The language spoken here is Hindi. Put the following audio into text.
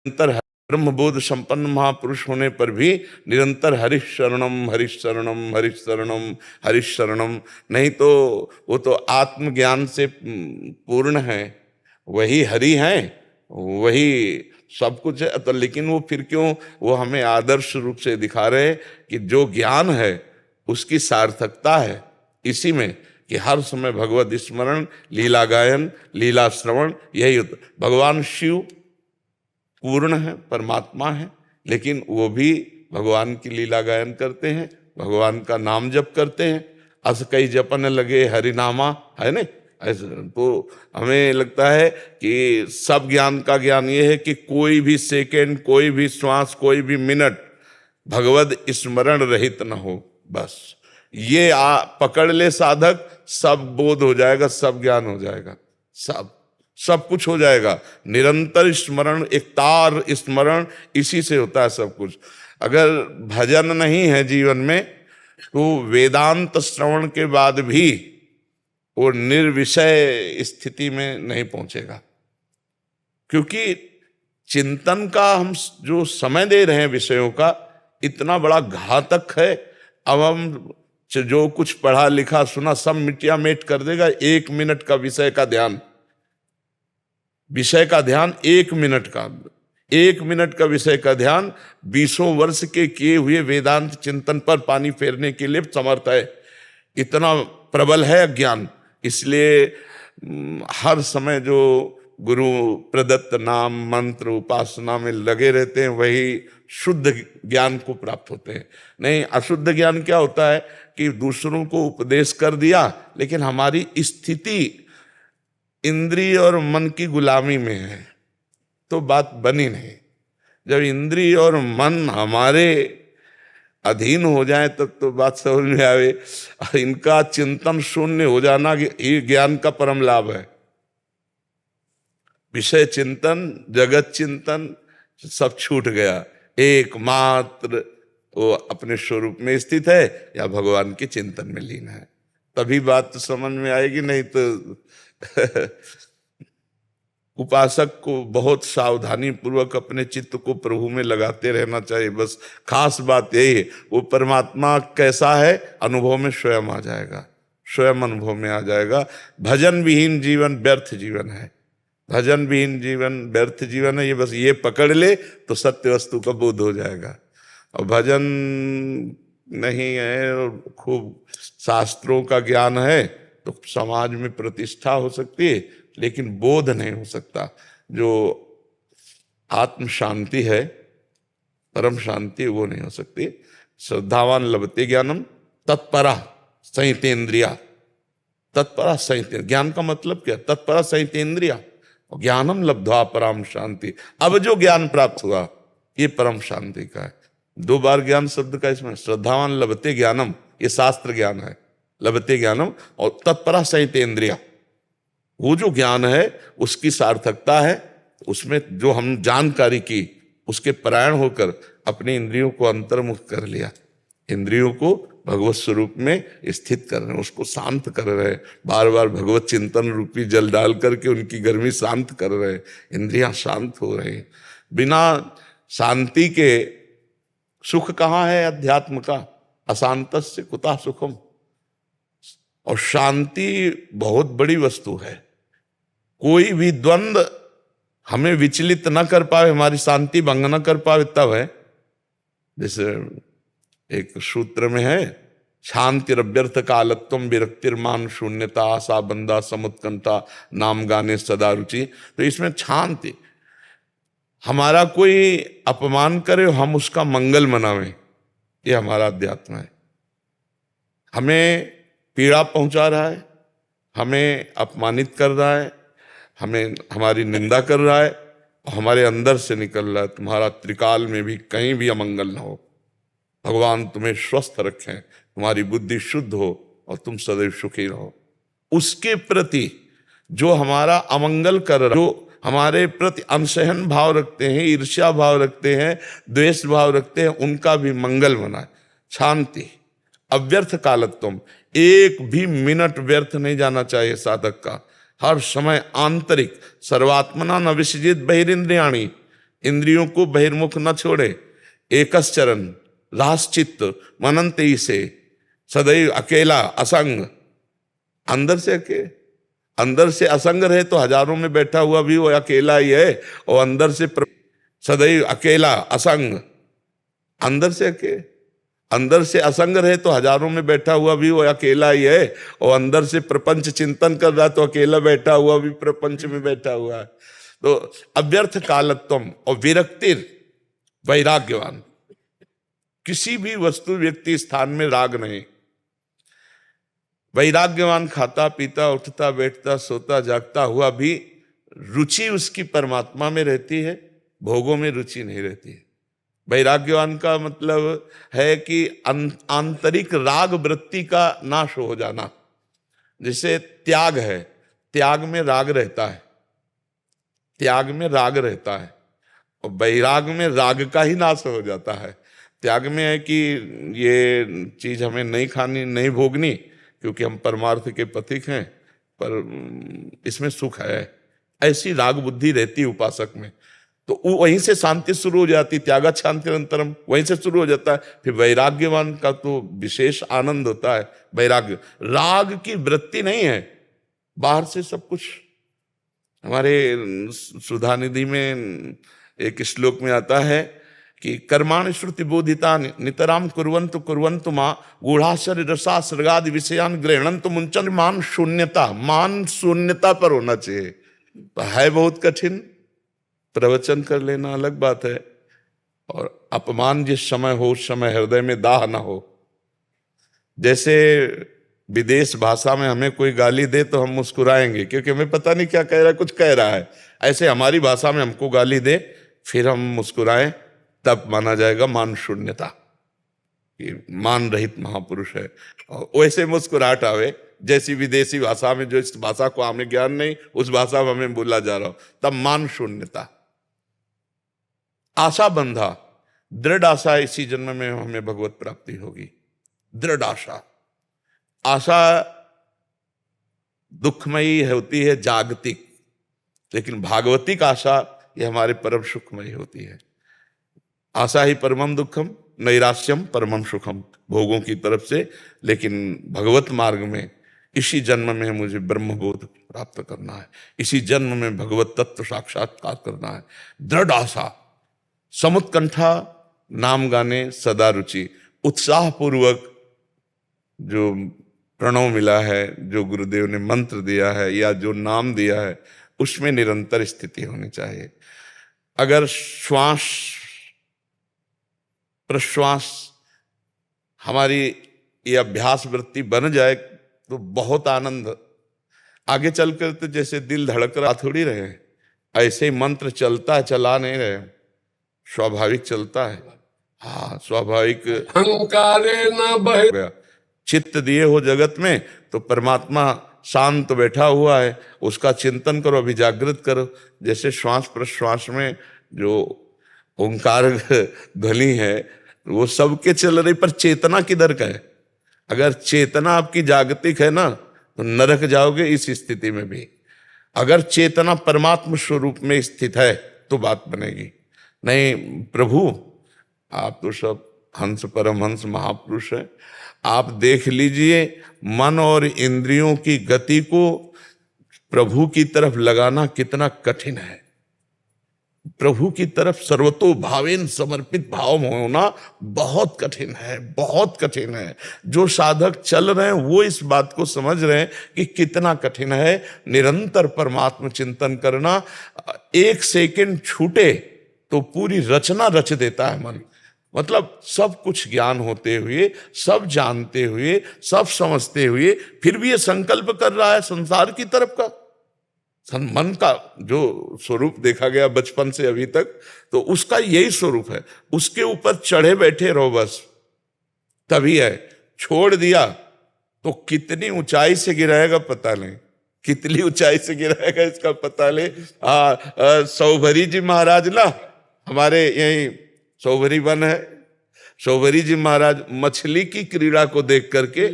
निरंतर ब्रह्मबोध संपन्न महापुरुष होने पर भी निरंतर हरिशरणम हरिशरणम हरिशरणम हरिशरणम, नहीं तो वो तो आत्मज्ञान से पूर्ण है, वही हरि हैं, वही सब कुछ है। तो लेकिन वो फिर क्यों वो हमें आदर्श रूप से दिखा रहे कि जो ज्ञान है उसकी सार्थकता है इसी में कि हर समय भगवत स्मरण, लीला गायन, लीला श्रवण, यही होता। भगवान शिव पूर्ण है, परमात्मा है, लेकिन वो भी भगवान की लीला गायन करते हैं, भगवान का नाम जप करते हैं। अस कई जपन लगे हरिनामा, है ना। ऐसे तो हमें लगता है कि सब ज्ञान का ज्ञान ये है कि कोई भी सेकेंड, कोई भी श्वास, कोई भी मिनट भगवत स्मरण रहित न हो। बस ये पकड़ ले साधक, सब बोध हो जाएगा, सब ज्ञान हो जाएगा, सब कुछ हो जाएगा। निरंतर स्मरण, एक तार स्मरण, इसी से होता है सब कुछ। अगर भजन नहीं है जीवन में तो वेदांत श्रवण के बाद भी वो निर्विषय स्थिति में नहीं पहुंचेगा, क्योंकि चिंतन का हम जो समय दे रहे हैं विषयों का इतना बड़ा घातक है। अब हम जो कुछ पढ़ा लिखा सुना सब मिटिया मेट कर देगा। 1 मिनट का विषय का ध्यान 1 मिनट का, 1 मिनट का विषय का ध्यान 20 वर्ष के किए हुए वेदांत चिंतन पर पानी फेरने के लिए समर्थ है। इतना प्रबल है अज्ञान। इसलिए हर समय जो गुरु प्रदत्त नाम मंत्र उपासना में लगे रहते हैं वही शुद्ध ज्ञान को प्राप्त होते हैं। नहीं, अशुद्ध ज्ञान क्या होता है कि दूसरों को उपदेश कर दिया, लेकिन हमारी स्थिति इंद्रिय और मन की गुलामी में है तो बात बनी नहीं। जब इंद्रिय और मन हमारे अधीन हो जाए तब तो बात समझ में आवे। इनका चिंतन शून्य हो जाना ये ज्ञान का परम लाभ है। विषय चिंतन, जगत चिंतन सब छूट गया, एकमात्र वो अपने स्वरूप में स्थित है या भगवान के चिंतन में लीन है, तभी बात तो समझ में आएगी। नहीं तो उपासक को बहुत सावधानी पूर्वक अपने चित्त को प्रभु में लगाते रहना चाहिए। बस खास बात यही है, वो परमात्मा कैसा है अनुभव में स्वयं आ जाएगा, स्वयं अनुभव में आ जाएगा। भजन विहीन जीवन व्यर्थ जीवन है, भजन विहीन जीवन व्यर्थ जीवन है। ये बस ये पकड़ ले तो सत्य वस्तु का बोध हो जाएगा। और भजन नहीं है और खूब शास्त्रों का ज्ञान है तो समाज में प्रतिष्ठा हो सकती है, लेकिन बोध नहीं हो सकता। जो आत्म शांति है, परम शांति, वो नहीं हो सकती। श्रद्धावान लभते ज्ञानम तत्परा संहितेन्द्रिया, तत्परा संहित, ज्ञान का मतलब क्या? तत्परा संहितेन्द्रिया, ज्ञानम लब्ध्वा परम शांति। अब जो ज्ञान प्राप्त हुआ ये परम शांति का है। 2 बार ज्ञान शब्द का इसमें, श्रद्धावान लभते ज्ञानम, ये शास्त्र ज्ञान है, लभते ज्ञानम, और तत्परा संहितेन्द्रिया, वो जो ज्ञान है उसकी सार्थकता है। उसमें जो हम जानकारी की उसके परायण होकर अपने इंद्रियों को अंतर्मुख कर लिया, इंद्रियों को भगवत स्वरूप में स्थित कर रहे हैं, उसको शांत कर रहे हैं, बार बार भगवत चिंतन रूपी जल डाल करके उनकी गर्मी शांत कर रहे हैं, इंद्रियां शांत हो रही हैं। बिना शांति के सुख कहाँ है अध्यात्म का? अशांतस्य कुतः सुखम। और शांति बहुत बड़ी वस्तु है। कोई भी द्वंद्व हमें विचलित न कर पाए, हमारी शांति भंग न कर पाए तब है। जैसे एक सूत्र में है, शांतिरव्यर्थ कालत्वम विरक्तिर्मान शून्यता आशा बंदा समुत्कंठा नाम गाने सदा रुचि। तो इसमें शांति, हमारा कोई अपमान करे हम उसका मंगल मनावें, ये हमारा अध्यात्म है। हमें पीड़ा पहुंचा रहा है, हमें अपमानित कर रहा है, हमें हमारी निंदा कर रहा है, हमारे अंदर से निकल रहा है, तुम्हारा त्रिकाल में भी कहीं भी अमंगल ना हो, भगवान तुम्हें स्वस्थ रखें, तुम्हारी बुद्धि शुद्ध हो और तुम सदैव सुखी रहो। उसके प्रति जो हमारा अमंगल कर रहा, जो हमारे प्रति अनसहन भाव रखते हैं, ईर्ष्या भाव रखते हैं, द्वेष भाव रखते हैं, उनका भी मंगल बनाए। शांति, अव्यर्थ कालत्वम, एक भी मिनट व्यर्थ नहीं जाना चाहिए साधक का। हर समय आंतरिक सर्वात्मना न विसृजेत बहिरिंद्रियाणि, इंद्रियों को बहिर्मुख न छोड़े, एकश्चरण रासचित्त मनंते से, सदैव अकेला असंग। अंदर से असंग रहे तो हजारों में बैठा हुआ भी वो अकेला ही है, और अंदर से सदैव अकेला असंग, अंदर से असंग रहे तो हजारों में बैठा हुआ भी वो अकेला ही है, और अंदर से प्रपंच चिंतन कर रहा तो अकेला बैठा हुआ भी प्रपंच में बैठा हुआ है। तो अव्यर्थ कालत्वम और विरक्तिर वैराग्यवान, किसी भी वस्तु व्यक्ति स्थान में राग नहीं। वैराग्यवान खाता पीता उठता बैठता सोता जागता हुआ भी रुचि उसकी परमात्मा में रहती है, भोगों में रुचि नहीं रहती है। वैराग्यवान का मतलब है कि आंतरिक राग वृत्ति का नाश हो जाना। जैसे त्याग है, त्याग में राग रहता है, त्याग में राग रहता है, और वैराग में राग का ही नाश हो जाता है। त्याग में है कि ये चीज हमें नहीं खानी नहीं भोगनी, क्योंकि हम परमार्थ के पथिक हैं, पर इसमें सुख है, ऐसी राग बुद्धि रहती उपासक में। तो वहीं से शांति शुरू हो जाती, त्यागा शांति अंतरम वहीं से शुरू हो जाता है। फिर वैराग्यवान का तो विशेष आनंद होता है। वैराग्य राग की वृत्ति नहीं है, बाहर से सब कुछ। हमारे सुधा निधि में एक श्लोक में आता है कि कर्माणि श्रुति बोधिता नितराम कुर्वन्तु मां गूढ़ाशर रसा सर्गादि विषयान गृह्णन्तु मुंचन। मान शून्यता पर होना चाहिए। तो है बहुत कठिन, प्रवचन कर लेना अलग बात है, और अपमान जिस समय हो उस समय हृदय में दाह ना हो। जैसे विदेश भाषा में हमें कोई गाली दे तो हम मुस्कुराएंगे, क्योंकि हमें पता नहीं क्या कह रहा है, कुछ कह रहा है। ऐसे हमारी भाषा में हमको गाली दे फिर हम मुस्कुराएं, तब माना जाएगा मान शून्यता, कि मान रहित महापुरुष है। और वैसे मुस्कुराहट आवे, जैसी विदेशी भाषा में जो इस भाषा को हमें ज्ञान नहीं उस भाषा में हमें बोला जा रहा हो, तब मान शून्यता। आशा बंधा, दृढ़ आशा इसी जन्म में हमें भगवत प्राप्ति होगी। दृढ़ आशा, आशा दुखमयी होती है जागतिक, लेकिन भागवतिक आशा ये हमारे परम सुखमयी होती है। आशा ही परमम दुखम नैराश्यम परमम सुखम, भोगों की तरफ से। लेकिन भगवत मार्ग में इसी जन्म में मुझे ब्रह्मबोध प्राप्त करना है, इसी जन्म में भगवत तत्व साक्षात्कार करना है। दृढ़ आशा, समुत्कंठा, नाम गाने सदा रुचि, उत्साह पूर्वक जो प्रणव मिला है, जो गुरुदेव ने मंत्र दिया है या जो नाम दिया है, उसमें निरंतर स्थिति होनी चाहिए। अगर श्वास प्रश्वास हमारी ये अभ्यास वृत्ति बन जाए तो बहुत आनंद। आगे चलकर तो जैसे दिल धड़क रहा थोड़ी रहे, ऐसे ही मंत्र चलता है, चला नहीं रहे, स्वाभाविक चलता है। हाँ, स्वाभाविक अहंकारे न बहे। चित्त दिए हो जगत में तो परमात्मा शांत बैठा हुआ है, उसका चिंतन करो, अभी जागृत करो। जैसे श्वास प्रश्वास में जो ओंकार ध्वनि है वो सबके चल रही, पर चेतना किधर का है? अगर चेतना आपकी जागतिक है ना तो नरक जाओगे इस स्थिति में भी। अगर चेतना परमात्मा स्वरूप में स्थित है तो बात बनेगी। नहीं, प्रभु आप तो सब हंस परमहंस महापुरुष है, आप देख लीजिए मन और इंद्रियों की गति को प्रभु की तरफ लगाना कितना कठिन है। प्रभु की तरफ सर्वतो भावेन समर्पित भाव होना बहुत कठिन है, बहुत कठिन है। जो साधक चल रहे हैं वो इस बात को समझ रहे हैं कि कितना कठिन है। निरंतर परमात्मा चिंतन करना, एक सेकंड छूटे तो पूरी रचना रच देता है मन। मतलब सब कुछ ज्ञान होते हुए, सब जानते हुए, सब समझते हुए, फिर भी ये संकल्प कर रहा है संसार की तरफ का। मन का जो स्वरूप देखा गया बचपन से अभी तक, तो उसका यही स्वरूप है। उसके ऊपर चढ़े बैठे रहो बस, तभी है। छोड़ दिया तो कितनी ऊंचाई से गिराएगा पता नहीं, कितनी ऊंचाई से गिराएगा इसका पता नहीं। सौभरी जी महाराज ना, हमारे यही सौभरी वन है, सौभरी जी महाराज मछली की क्रीड़ा को देख करके